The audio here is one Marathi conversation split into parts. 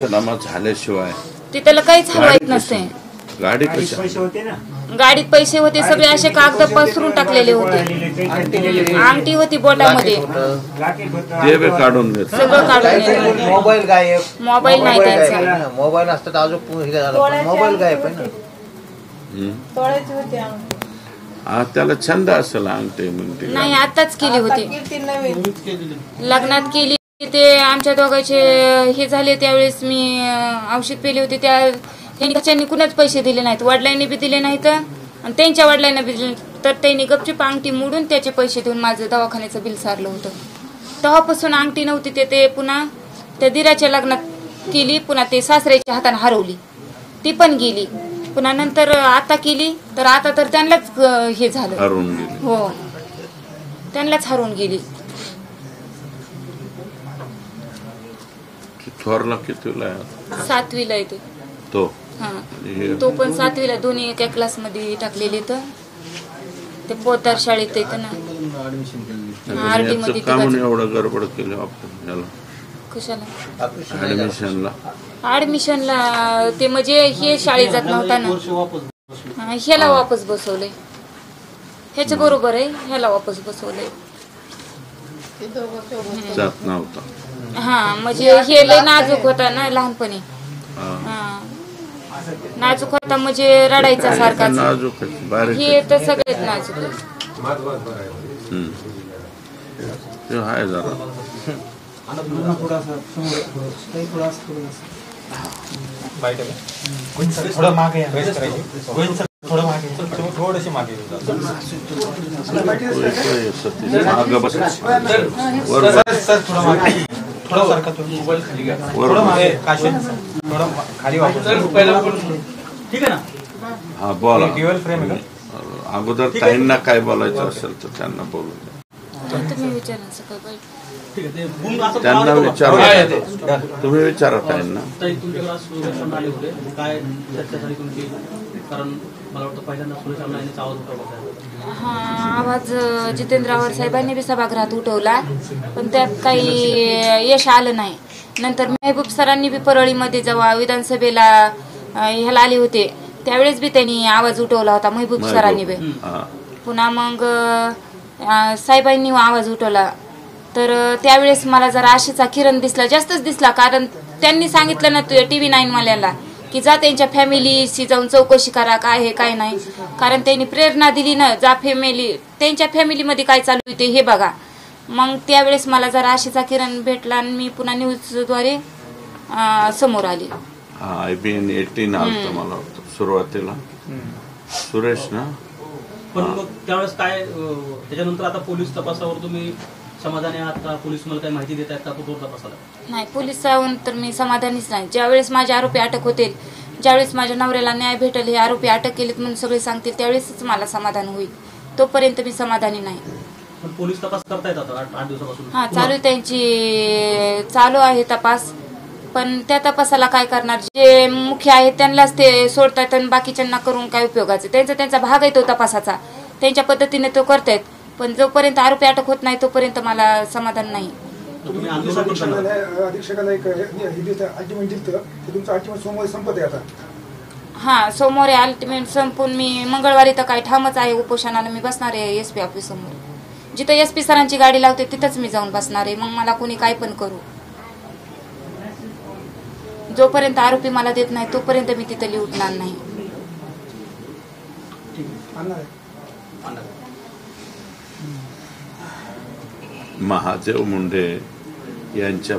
जमा झाल्याशिवाय ते त्याला काहीच हलवायचं नसते. गाडीत पैसे होते ना, गाडीत पैसे होते, सगळे असे कागद पसरून टाकलेले होते. अंगठी होती बोटामध्ये, जेबे काढून घेत, सगळं काढून नेलं. मोबाईल गायब, मोबाईल नाही त्यांचा. मोबाईल असतात अजून हे झालं, पण मोबाईल गायब आहे ना. हा त्याला छंद असेल अंगठी म्हणते. नाही, आताच केली होती, लग्नात केली. ते आमच्या दोघांचे हे झाले त्यावेळेस मी औषध पेले होते. त्यांनी कुणाच पैसे दिले नाहीत, वडिलांनी बी दिले नाहीत आणि त्यांच्या वडिलांना बी दिले. तर त्यांनी गपचूप अंगठी मोडून त्याचे पैसे देऊन माझं दवाखान्याचं बिल सारलं होतं. तेव्हापासून अंगठी नव्हती. ते पुन्हा त्या दिराच्या लग्नात केली, पुन्हा ते सासऱ्याच्या हाताने हरवली, ती पण गेली. पुन्हा नंतर आता केली, तर आता तर त्यांनाच हे झालं, हरवून गेली. हो, त्यांनाच हरवून गेली. थोरला कितीला आहे? 7वीला आहे तो. हा, तो पण 7वीला. दोन्ही एका क्लासमध्ये टाकलेले. तर ते पोतार शाळेत येतं ना, आरडी मध्ये. एवढं गडबड केलं आपण याला कशाला? ऍडमिशनला ते म्हणजे हे शाळेत जात नव्हता ना, ह्याला वापस बसवलंय. ह्याच्या बरोबर आहे, ह्याला वापस बसवलंय. जात नव्हता. हा, म्हणजे हे लय नाजूक होता ना लहानपणी. हा, नाजूक होता म्हणजे रडायचा सारखा. नाजूक हे तर सगळेच नाजूक आहे. हाय जरा थोडं मागे थोडीशी मागे ठीक आहे ना. हा बोला. अगोदर ताईंना काय बोलायचं असेल तर त्यांना बोलू द्या. तुम्ही विचारायचं का बाई? त्यांना विचारा, तुम्ही विचारा ताईंना. हा, आवाज जितेंद्र आव्हाड साहेबांनी बी सभागृहात उठवला, पण त्यात काही यश आलं नाही. नंतर मेहबूब सरांनी बी परळीमध्ये जेव्हा विधानसभेला ह्याला आले होते त्यावेळेस बी त्यांनी आवाज उठवला होता, मेहबूब सरांनी बी. पुन्हा मग साहेबांनी आवाज उठवला. तर त्यावेळेस मला जरा आशेचा किरण दिसला, जास्तच दिसला. कारण त्यांनी सांगितलं ना TV 9 वाल्याला की जा त्यांच्या फॅमिलीशी जाऊन चौकशी करा, काय आहे काय नाही. कारण त्यांनी प्रेरणा दिली ना, जा त्यांच्या फॅमिलीमध्ये काय चालू आहे हे बघा. मग त्यावेळेस मला जरा आशेचा किरण भेटला आणि मी पुन्हा न्यूजद्वारे समोर आली. IBN 18 आलं मला वाटतं सुरुवातीला, सुरेश ना. पण मग त्यावेळेस काय त्याच्यानंतर आता पोलीस तपासावर तुम्ही समाधानी आहात का? पोलीस मला काही माहिती देत आहेत का कुठवर तपासाला? नाही, पोलिसांवर तर मी समाधानीच नाही. ज्यावेळेस माझे आरोपी अटक होतील, ज्यावेळेस माझ्या नवऱ्याला न्याय भेटेल, हे आरोपी अटक केलेत म्हणून सगळे सांगतील, त्यावेळेसच मला समाधान होईल. तोपर्यंत मी समाधानी नाही. पण पोलीस तपास करतायत आता 8 दिवसापासून. हा, चालू आहे तपास. पण त्या तपासाला काय करणार? जे मुख्य आहेत त्यांनाच ते सोडतात आणि बाकीच्यांना करून काय उपयोगाचं? त्यांचा भाग आहे तो तपासाचा, त्यांच्या पद्धतीने तो करतायत. पण जोपर्यंत आरोपी अटक होत नाही तोपर्यंत मला समाधान नाही. हा, सोमवारी अल्टिमेट संपून मी मंगळवारी तर काय ठामच आहे उपोषणाला. मी बसणार आहे SP ऑफिस समोर. जिथं SP सरांची गाडी लावते तिथंच मी जाऊन बसणार आहे. मग मला कोणी काय पण करू, जोपर्यंत आरोपी मला देत नाही तोपर्यंत मी तिथं उठणार नाही. महादेव मुंडे यांच्या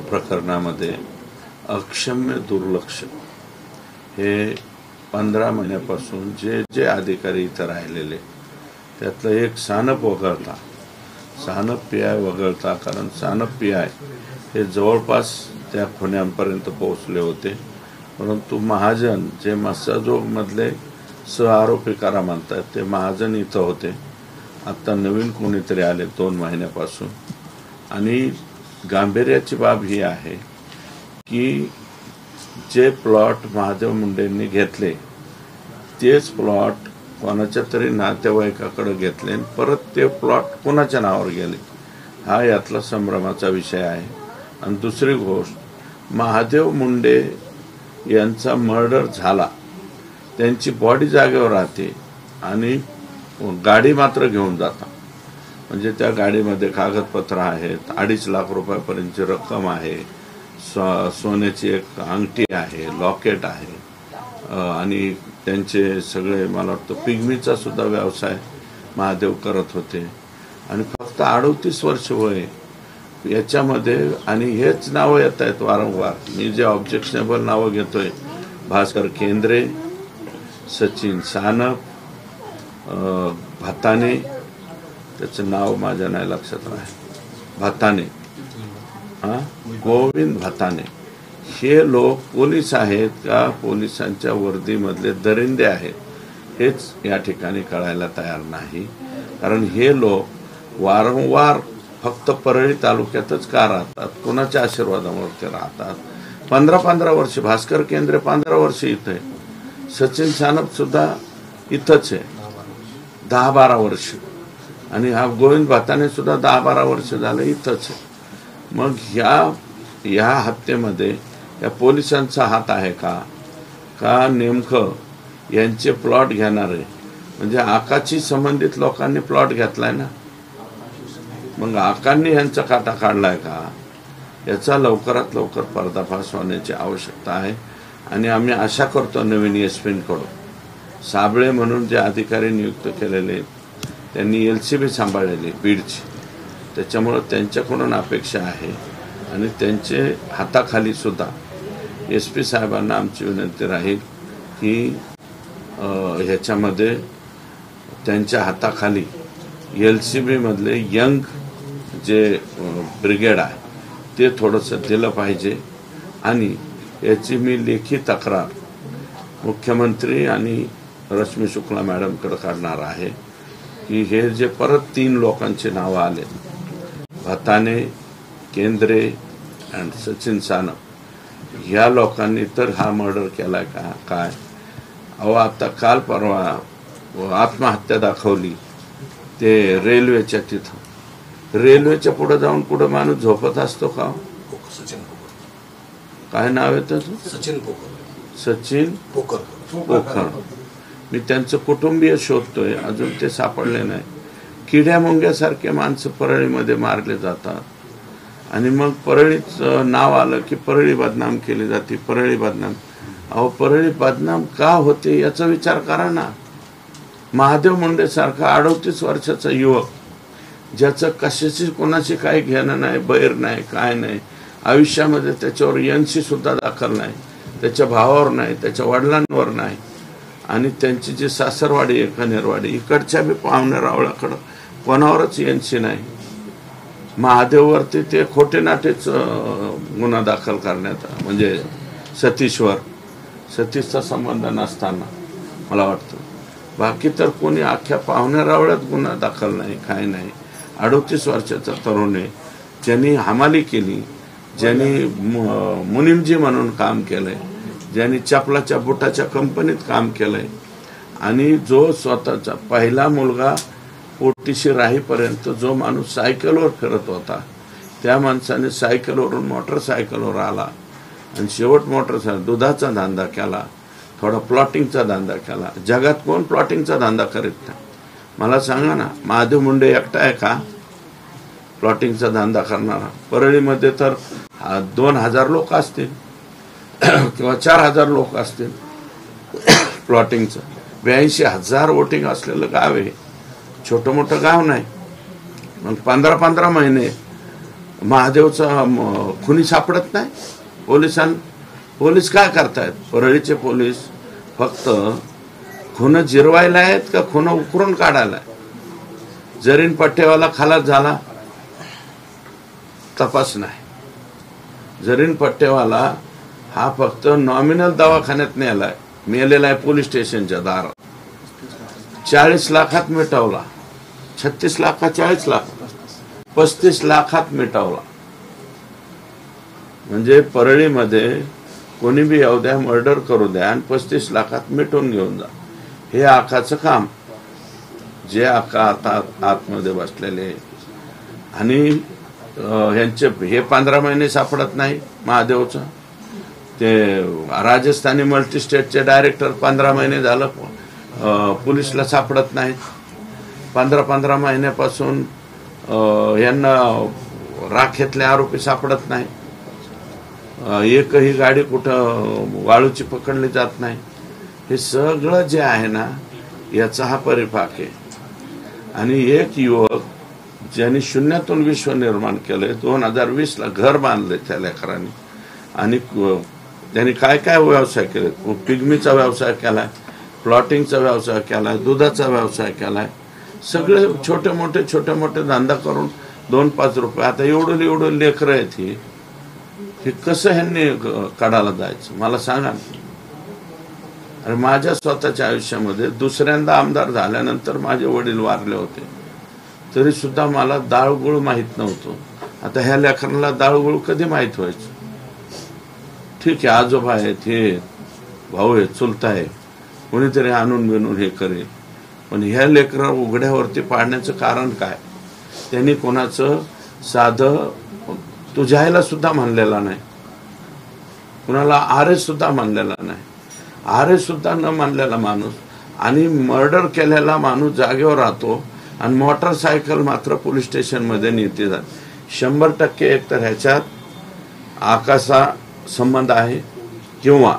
प्रकरणामध्ये अक्षम्य दुर्लक्ष हे 15 महिन्यापासून जे अधिकारी इथं राहिलेले त्यातलं एक सानप PI वगळता, कारण सानप PI हे जवळपास त्या खुन्यांपर्यंत पोहोचले होते. परंतु महाजन जे मस्साजोगमधले आरोपी करा म्हणतात ते महाजन इथं होते. आत्ता नवीन कोणीतरी आले 2 महिन्यापासून. आणि गांभीर्याची बाब ही आहे की जे प्लॉट महादेव मुंडेंनी घेतले तेच प्लॉट कोणाच्या तरी नातेवाईकाकडे घेतले आणि परत ते प्लॉट कोणाच्या नावावर गेले. हा यातला संभ्रमाचा विषय आहे. आणि दुसरी गोष्ट, महादेव मुंडे यांचा मर्डर झाला, त्यांची बॉडी जागेवर राहते आणि गाडी मात्र घेऊन जातात. म्हणजे त्या गाडीमध्ये कागदपत्र आहेत, 2.5 लाख रुपयापर्यंतची रक्कम आहे, सोन्याची एक अंगठी आहे, लॉकेट आहे आणि त्यांचे सगळे, मला वाटतं पिगमीचा सुद्धा व्यवसाय महादेव करत होते आणि फक्त 38 वर्ष वय याच्यामध्ये. आणि हेच नावं येत आहेत वारंवार. मी जे ऑब्जेक्शनेबल नावं घेतोय, भास्कर केंद्रे, सचिन सानप, भाताने, त्याचं नाव माझ्या नाही लक्षात राहील, भाताने, गोविंद भाताने, हे लोक पोलीस आहेत का पोलिसांच्या वर्दीमधले दरिंदे आहेत हेच या ठिकाणी कळायला तयार नाही. कारण हे लोक वारंवार फक्त परळी तालुक्यातच का राहतात, कोणाच्या आशीर्वादामुळे ते राहतात. 15-15 वर्ष, भास्कर केंद्रे 15 वर्ष इथं आहे, सचिन सानप सुद्धा इथंच आहे 10-12 वर्ष, आणि हा गोविंद भाताने सुद्धा 10-12 वर्ष झालं इथंच आहे. मग ह्या हत्येमध्ये या पोलिसांचा हात आहे का नेमकं यांचे प्लॉट घेणारे म्हणजे आकाशी संबंधित लोकांनी प्लॉट घेतलाय ना, मग आकांनी यांचा काटा काढलाय का, याचा लवकरात लवकर पर्दाफाश होण्याची आवश्यकता आहे. आणि आम्ही आशा करतो नवीन एसपींकडून साबळे म्हणून जे अधिकारी नियुक्त केलेले त्यांनी LCB सांभाळलेली बीडची, त्याच्यामुळं त्यांच्याकडून अपेक्षा आहे आणि त्यांचे हाताखाली सुद्धा SP साहेबांना आमची विनंती राहील की ह्याच्यामध्ये त्यांच्या हाताखाली LCB मधले यंग जे ब्रिगेड आहे ते थोडंसं दिलं पाहिजे. आणि याची मी लेखी तक्रार मुख्यमंत्री आणि रश्मी शुक्ला मॅडमकडे काढणार आहे की हे जे परत 3 लोकांची नावं आले, भाताने, केंद्रे अँड सचिन सानप, ह्या लोकांनी तर हा मर्डर केलाय का काय. अहो आता काल परवा आत्महत्या दाखवली ते रेल्वेच्या तिथं, रेल्वेच्या पुढे जाऊन कुठं माणूस झोपत असतो का. काय नाव आहे त्याचं, सचिन पोखर. मी त्यांचं कुटुंबीय शोधतोय, अजून ते सापडले नाही. किड्या मुंग्यासारखे माणसं परळीमध्ये मारले जातात आणि मग परळीचं नाव आलं की परळी बदनाम केली जाते, परळी बदनाम. अहो परळी बदनाम का होते याचा विचार करा ना. महादेव मुंडे सारखा 38 वर्षाचा युवक ज्याचं कशाची कोणाची काही घेणं नाही, बैर नाही, काय नाही, आयुष्यामध्ये त्याच्यावर NC सुद्धा दाखल नाही, त्याच्या भावावर नाही, त्याच्या वडिलांवर नाही, आणि त्यांची जी सासरवाडी आहे खनेरवाडी, इकडच्या बी पाहुण्या रावळाकडं कोणावरच NC नाही. महादेववरती ते खोटे नाटेच गुन्हा दाखल करण्यात, म्हणजे सतीशचा संबंध नसताना मला वाटतं. बाकी तर कोणी अख्ख्या पाहुण्या रावळ्यात गुन्हा दाखल नाही, काय नाही. 38 वर्षाचा तरुण आहे, ज्यांनी हमाली केली, ज्यांनी मुनिमजी म्हणून काम केलंय, ज्यांनी चपलाच्या बुटाच्या कंपनीत काम केलंय, आणि जो स्वतःचा पहिला मुलगा पोटीशी राहीपर्यंत जो माणूस सायकलवर फिरत होता त्या माणसाने सायकलवरून मोटरसायकलवर आला आणि शेवट मोटरसायकल दुधाचा धंदा केला, थोडा प्लॉटिंगचा धंदा केला. जगात कोण प्लॉटिंगचा धंदा करीत नाही. मला सांगा ना, महादेव मुंडे एकटा आहे का प्लॉटिंगचा धंदा करणारा. परळीमध्ये तर 2000 लोक असतील किंवा 4000 लोक असतील प्लॉटिंगचं. 82,000 वोटिंग असलेलं गाव आहे, छोटं मोठं गाव नाही. मग 15-15 महिने महादेवचा खुनी सापडत नाही पोलीस काय करतायत. परळीचे पोलीस फक्त खून जिरवायला आहेत का खून उकरून काढायला. जरीन पट्टेवाला खलास झाला तपास नाही. जरीन पट्टेवाला हा फक्त नॉमिनल दवाखान्यात नेलाय, मेलेला आहे पोलीस स्टेशनच्या दारात. 40 लाखात मिटवला, 36 लाख 40 लाख 35 लाखात मिटवला. म्हणजे परळीमध्ये कोणी बी येऊ द्या, मर्डर करू द्या आणि 35 लाखात मिटवून घेऊन जा. हे आकाचं काम. जे आका आता आतमध्ये बसलेले आणि ह्यांचे हे 15 महिने सापडत नाही महादेवचं. ते राजस्थानी मल्टीस्टेटचे डायरेक्टर 15 महिने झालं पोलिसला सापडत नाहीत. 15 महिन्यापासून यांना राखेतले आरोपी सापडत नाही. एकही गाडी कुठं वाळूची पकडली जात नाही. हे सगळं जे आहे ना याचा हा परिपाक आहे. आणि एक युवक ज्यांनी शून्यातून विश्व निर्माण केलंय, 2020ला घर बांधले त्या लेकरांनी, आणि त्यांनी काय काय व्यवसाय केले. पिगमीचा व्यवसाय केलाय, प्लॉटिंगचा व्यवसाय केलाय, दुधाचा व्यवसाय केलाय. सगळे छोटे मोठे धंदा करून 2-5 रुपये. आता एवढं लेकरं आहेत हे कसं ह्यांनी काढायला जायचं मला सांगा. अरे माझ्या स्वतःच्या आयुष्यामध्ये दुसऱ्यांदा आमदार झाल्यानंतर माझे वडील वारले होते, तरी सुद्धा मला दाळगुळ माहीत नव्हतं. आता ह्या लेकरांना दाळगुळ कधी माहीत व्हायचं. ठीक आहे, आजोबा आहेत, हे भाऊ आहेत, चुलता आहे, कोणीतरी आणून बिनून हे करेल. पण ह्या लेकरं उघड्यावरती पाडण्याचं कारण काय. त्यांनी कोणाचं साधं तुझ्याला सुद्धा म्हणलेला नाही, कुणाला आरे सुद्धा म्हणलेला नाही. आरे सुद्धा न मानलेला माणूस आणि मर्डर केलेला माणूस जागेवर राहतो आणि मोटरसायकल मात्र पोलीस स्टेशनमध्ये नेते जात. 100% एकतर ह्याच्यात आकाशा संबंध आहे किंवा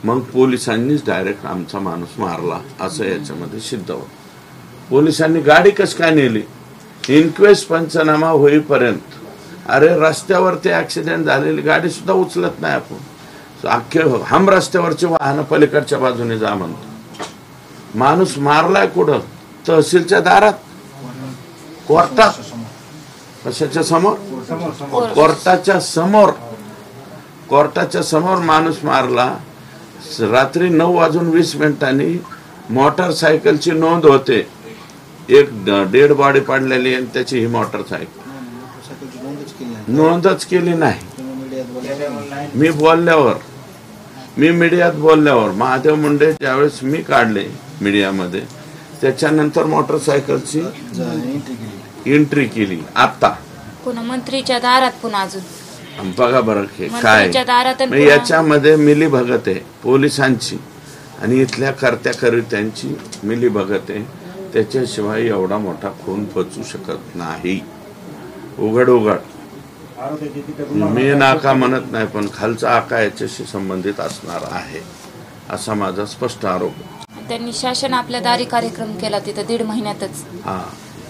मग पोलिसांनीच डायरेक्ट आमचा माणूस मारला असं याच्यामध्ये सिद्ध होतं. पोलिसांनी गाडी कस काय नेली इन्क्वेस्ट पंचनामा होईपर्यंत. अरे रस्त्यावरती ऍक्सिडेंट झालेली गाडी सुद्धा उचलत नाही आपण. अख्खे हम रस्त्यावरची वाहनं पलीकडच्या बाजूने जा म्हणतो. माणूस मारलाय कुठं, तहसीलच्या दारात, कोर्टात, कशाच्या समोर, कोर्टाच्या समोर माणूस मारला. रात्री 9:20 मोटरसायकलची नोंद होते. एक डेड बॉडी पडलेली आणि त्याची ही मोटरसायकल नोंदच केली नाही. मी मीडियात बोलल्यावर महादेव मुंडे ज्यावेळेस मी काढले मीडियामध्ये, त्याच्यानंतर मोटरसायकलची एंट्री केली. आता पुन्हा मंत्रीच्या दारात पुन्हा अजून बघा बरं हे काय. याच्यामध्ये मिलीभगत आहे पोलिसांची आणि इथल्या कर्त्याकर्त्यांची मिलीभगत आहे. त्याच्याशिवाय एवढा मोठा खून पचू शकत नाही. उघड मी नाका म्हणत नाही, पण खालचा आका याच्याशी संबंधित असणार आहे असा माझा स्पष्ट आरोप. त्यांनी शासन आपल्या दारी कार्यक्रम केला तिथं 1.5 महिन्यातच.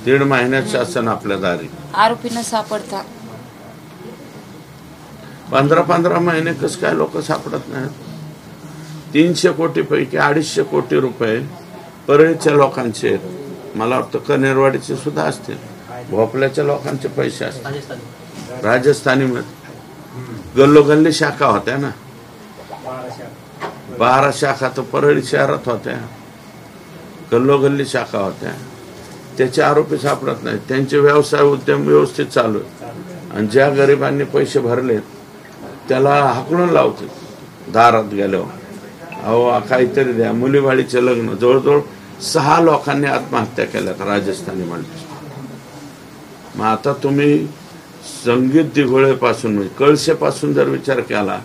1.5 महिन्यात शासन आपल्या दारी. आरोपी न सापडता 15 महिने कस काय लोक सापडत नाहीत. 300 कोटी पैकी 250 कोटी रुपये परळीच्या लोकांचे आहेत. मला वाटतं कनेरवाडीचे सुद्धा असतील, भोपल्याच्या लोकांचे पैसे असतील. राजस्थानी मध्ये गल्लोगल्ली शाखा होत्या ना, 12 शाखा तर परळी शहरात होत्या, गल्लोगल्ली शाखा होत्या. त्याचे आरोपी सापडत नाहीत. त्यांचे व्यवसाय उद्यम व्यवस्थित चालू आहेत आणि ज्या गरिबांनी पैसे भरलेत त्याला हाकलून लावते दारात गेल्यावर. अहो काहीतरी द्या. मुलीवाडीचे लग्न जवळजवळ 6 लोकांनी आत्महत्या केल्या राजस्थानी म्हणते. मग आता तुम्ही संगीत दिघोळेपासून म्हणजे कळशेपासून जर विचार केला,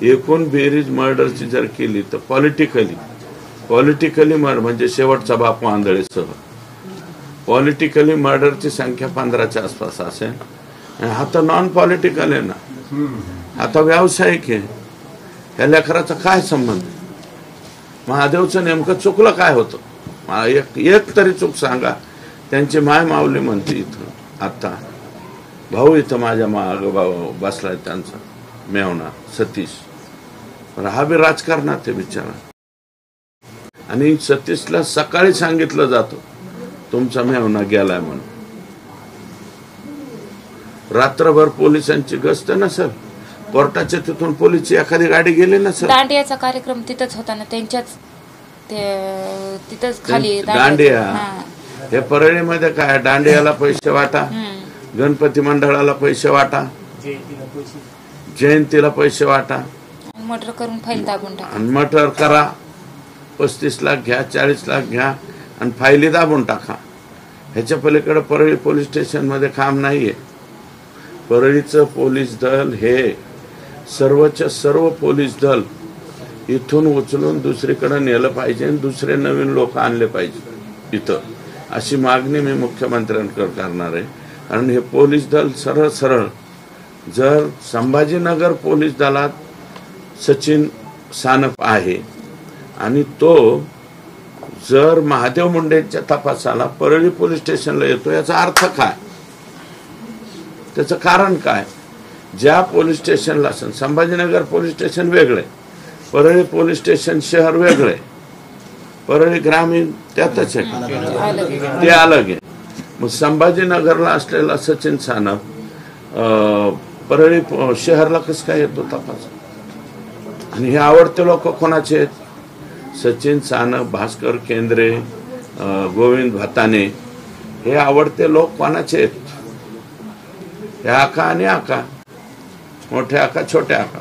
एकूण बेरीज मर्डरची जर केली तर पॉलिटिकली मर्डर म्हणजे शेवटचा बापू आंधळेसह पॉलिटिकली मर्डरची संख्या 15च्या आसपास असेल. हा तर नॉन पॉलिटिकल आहे ना, आता व्यावसायिक आहे. ह्या लेकराचा काय संबंध. महादेवचं नेमकं चुकलं काय होतं मला एक तरी चूक सांगा. त्यांची माय माऊली म्हणते इथं आता भाऊ इथं माझ्या माग भाऊ बसलाय त्यांचा मेवना सतीश. पण हा बी राजकारणात आहे बिचारा. आणि सतीशला सकाळी सांगितलं जातं तुमचा मेवना गेलाय म्हणून. रात्रभर पोलिसांची गस्त नसेल, कोर्टाच्या तिथून पोलीसची एखादी गाडी गेली नसेल. दांडियाचा कार्यक्रम तिथंच होता ना त्यांच्याच तिथंच खाली दांडिया. हे परळीमध्ये काय दांडियाला पैसे वाटा, गणपती मंडळाला पैसे वाटा, जयंतीला पैसे वाटा, मर्डर करून फाईल दाबून टाका आणि मर्डर करा. 35 लाख घ्या, 40 लाख घ्या आणि फाईली दाबून टाका. ह्याच्या पलीकडे परळी पोलीस स्टेशन मध्ये काम नाहीये. परळीचं पोलीस दल हे सर्वच्या सर्व पोलीस दल इथून उचलून दुसरीकडे नेलं पाहिजे आणि दुसरे नवीन लोक आणले पाहिजे इथं, अशी मागणी मी मुख्यमंत्र्यांकडे करणार आहे. कारण हे पोलीस दल सरळ सरळ जर संभाजीनगर पोलीस दलात सचिन सानप आहे आणि तो जर महादेव मुंडेंच्या तपासाला परळी पोलीस स्टेशनला येतो, याचा अर्थ काय, त्याचं कारण काय? ज्या पोलीस स्टेशनला संभाजीनगर पोलीस स्टेशन वेगळे, परळी पोलीस स्टेशन शहर वेगळे, परळी ग्रामीण त्यातच आहे, ते अलग आहे. मग संभाजीनगरला असलेला सचिन सानप परळी शहरला कसं काय येतो तपास? आणि हे आवडते लोक कोणाचे आहेत? सचिन सानप, भास्कर केंद्रे, गोविंद भाताने, हे आवडते लोक कोणाचे आहेत? हे आका आणि आका, मोठे आका छोटे आका,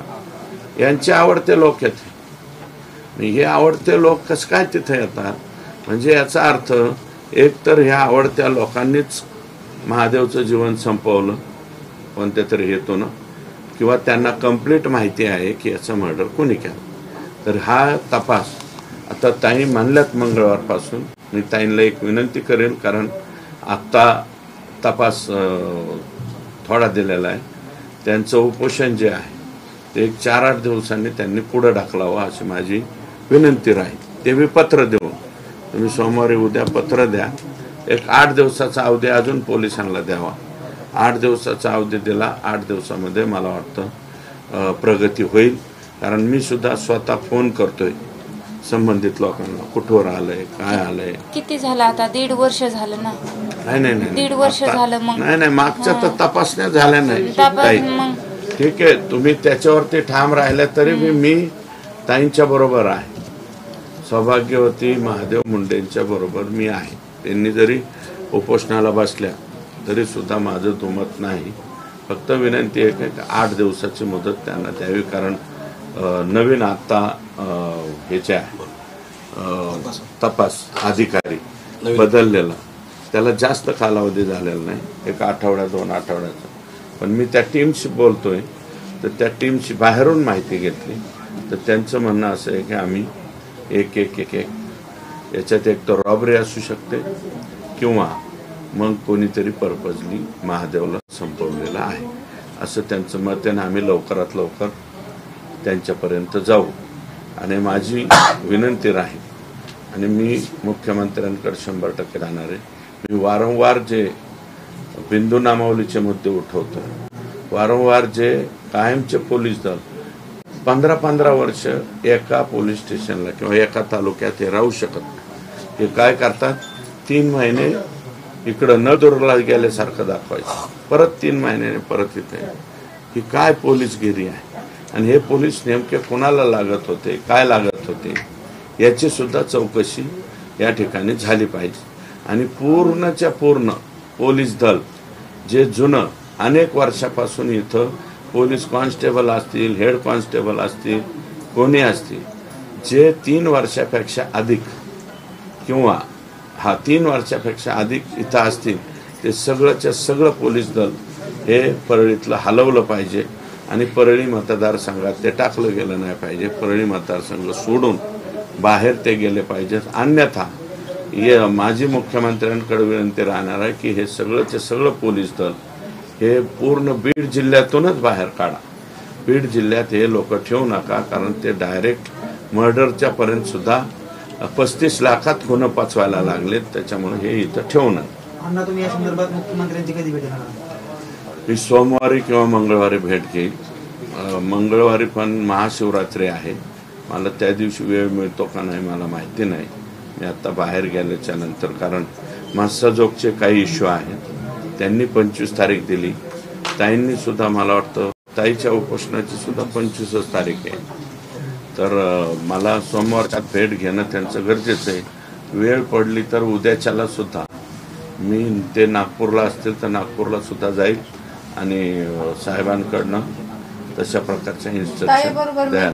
यांचे आवडते लोक आहेत. हे आवडते लोक कसं काय तिथे येतात? म्हणजे याचा अर्थ एक तर ह्या आवडत्या लोकांनीच महादेवचं जीवन संपवलं कोणत्या तरी हेतून, किंवा त्यांना कंप्लीट माहिती आहे की याचं मर्डर कोणी केलं. तर हा तपास आता ताई म्हणल्यात मंगळवारपासून, मी ताईंना एक विनंती करेन, कारण आत्ता तपास थोडा दिलेला आहे, त्यांचं उपोषण जे आहे ते एक 4-8 दिवसांनी त्यांनी पुढे ढकलावं अशी माझी विनंती राहील. ते मी पत्र देऊन, तुम्ही सोमवारी उद्या पत्र द्या, एक 8 दिवसाचा अवधी अजून पोलिसांना द्यावा. 8 दिवसाचा अवधी दिला, 8 दिवसामध्ये मला वाटतं प्रगती होईल. कारण मी सुद्धा स्वतः फोन करतोय संबंधित लोकांना, कुठवर आलंय, काय आलंय. किती झालं आता? 1.5 वर्ष झालं ना? नाही 1.5 वर्ष झालं. मग नाही मागच्या तर तपासण्या झाल्या नाही ताई. ठीक आहे, तुम्ही त्याच्यावरती ठाम राहिल्या तरी मी ताईंच्या बरोबर आहे, सौभाग्यवती महादेव मुंडेंच्या बरोबर मी आहे. त्यांनी जरी उपोषणाला बसल्या तरी सुद्धा माझं दुमत नाही. फक्त विनंती आहे की 8 दिवसाची मुदत त्यांना द्यावी. कारण नवीन आता ह्याचे आहे तपास अधिकारी बदललेला, त्याला जास्त कालावधी झालेला नाही, 1 आठवडा 2 आठवड्याचा. पण मी त्या टीमशी बोलतोय, तर त्या टीमशी बाहेरून माहिती घेतली, तर त्यांचं म्हणणं असं आहे की आम्ही एक याच्यात एक तर रॉबरी असू शकते किंवा मग कोणीतरी पर्पजली महादेवला संपवलेलं आहे, असं त्यांचं मत आहे. आम्ही लवकरात लवकर त्यांच्यापर्यंत जाऊ. आणि माझी विनंती राहील, आणि मी मुख्यमंत्र्यांकडे 100% राहणार आहे. मी वारंवार जे बिंदू नामावलीचे मुद्दे उठवतो, वारंवार जे कायमचे पोलीस दल 15-15 वर्ष एका पोलीस स्टेशनला किंवा एका तालुक्यात हे राहू शकत नाही. हे काय करतात, 3 महिने इकडं न दुरला गेल्यासारखं दाखवायचं, परत 3 महिन्याने परत इथे. ही काय पोलीसगिरी आहे? आणि हे पोलीस नेमके कोणाला लागत होते, काय लागत होते, याची सुद्धा चौकशी या ठिकाणी झाली पाहिजे. आणि पूर्णच्या पूर्ण पोलीस दल जे जुनं अनेक वर्षापासून इथं पोलीस कॉन्स्टेबल असतील, हेड कॉन्स्टेबल असतील, कोणी असतील, जे 3 वर्षापेक्षा अधिक किंवा 3 वर्षापेक्षा अधिक इथं असतील, ते सगळंच्या सगळं पोलीस दल हे परळीतलं हलवलं पाहिजे. आणि परळी मतदारसंघात ते टाकलं गेलं नाही पाहिजे. परळी मतदारसंघ सोडून बाहेर ते गेले पाहिजेत. अन्यथा माझी मुख्यमंत्र्यांकडे विनंती राहणार आहे की हे सगळंचे सगळं पोलीस दल हे पूर्ण बीड जिल्ह्यातूनच बाहेर काढा. बीड जिल्ह्यात हे लोक ठेवू नका, कारण ते डायरेक्ट मर्डरच्या पर्यंत सुद्धा 35 लाखात गुन्हे पचवायला लागलेत. त्याच्यामुळे हे इथं ठेवू नये. अण्णा, तुम्ही या संदर्भात मुख्यमंत्र्यांची कधी भेट घेणार? मी सोमवारी किंवा मंगळवारी भेट घेईल. मंगळवारी पण महाशिवरात्री आहे, मला त्या दिवशी वेळ मिळतो का नाही मला माहिती नाही. मी आता बाहेर गेल्याच्या नंतर, कारण मस्साजोगचे काही इश्यू आहेत, त्यांनी 25 तारीख दिली. ताईंनी सुद्धा, मला वाटतं ताईच्या उपोषणाची सुद्धा 25च तारीख आहे. तर मला सोमवारच्या भेट घेणं त्यांचं गरजेचं आहे. वेळ पडली तर उद्याच्याला सुद्धा मी, ते नागपूरला असतील तर नागपूरला सुद्धा जाईल आणि साहेबांकडनं तशा प्रकारच्या इन्स्ट्रक्शन द्या.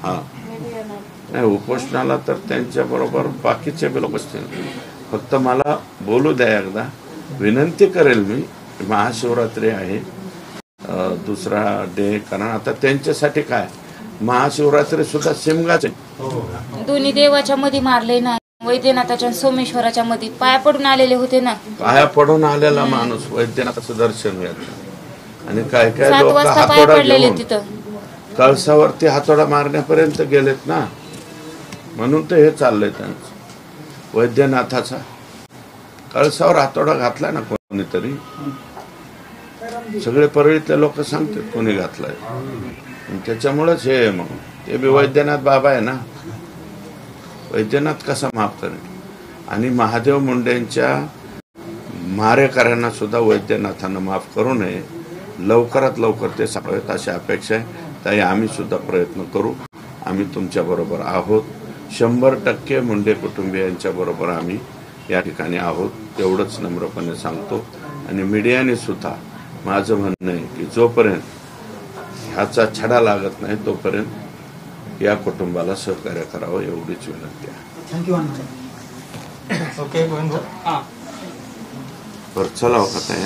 हां, नाही उपोषणाला तर त्यांच्याबरोबर बाकीचे लोक असतील. फक्त मला बोलू द्या एकदा, विनंती करेल मी महाशिवरात्री आहे दुसरा डे, कारण आता त्यांच्यासाठी काय महाशिवरात्री सुद्धा शिमगाच आहे. दोन्ही देवाच्या मध्ये मारले ना, वैद्यनाथाच्या आणि सोमेश्वराच्या मध्ये पाया पडून आलेले होते ना. पाया पडून आलेला माणूस वैद्यनाथाचं दर्शन घेतलं आणि काय काय 7 लोक वाजता पाया हातोडा पडलेले घेऊन तिथं. कळसावरती हातोडा मारण्यापर्यंत गेलेत ना, म्हणून तर हे चाललंय त्यांचं. वैद्यनाथाचा कळसावर हातोडा घातलाय ना कोणीतरी, सगळे परळीतले लोक सांगतात कोणी घातलाय, त्याच्यामुळेच हे मग ते बी वैद्यनाथ बाबा आहे ना. वैद्यनाथ कसा माफ करेल. आणि महादेव मुंडेंच्या मारेकऱ्यांना सुद्धा वैद्यनाथांना माफ करू नये, लवकरात लवकर ते सापावेत अशी अपेक्षा आहे. ताई आम्ही सुद्धा प्रयत्न करू, आम्ही तुमच्या बरोबर आहोत. 100% मुंडे कुटुंबियांच्या बरोबर आम्ही या ठिकाणी आहोत, तेवढंच नम्रपणे सांगतो. आणि मीडियाने सुद्धा माझं म्हणणं आहे की जोपर्यंत ह्याचा छडा लागत नाही तोपर्यंत या कुटुंबाला सहकार्य करावं एवढीच विनंती आहे. थँक्यू. हां बरं चला हो का ताई.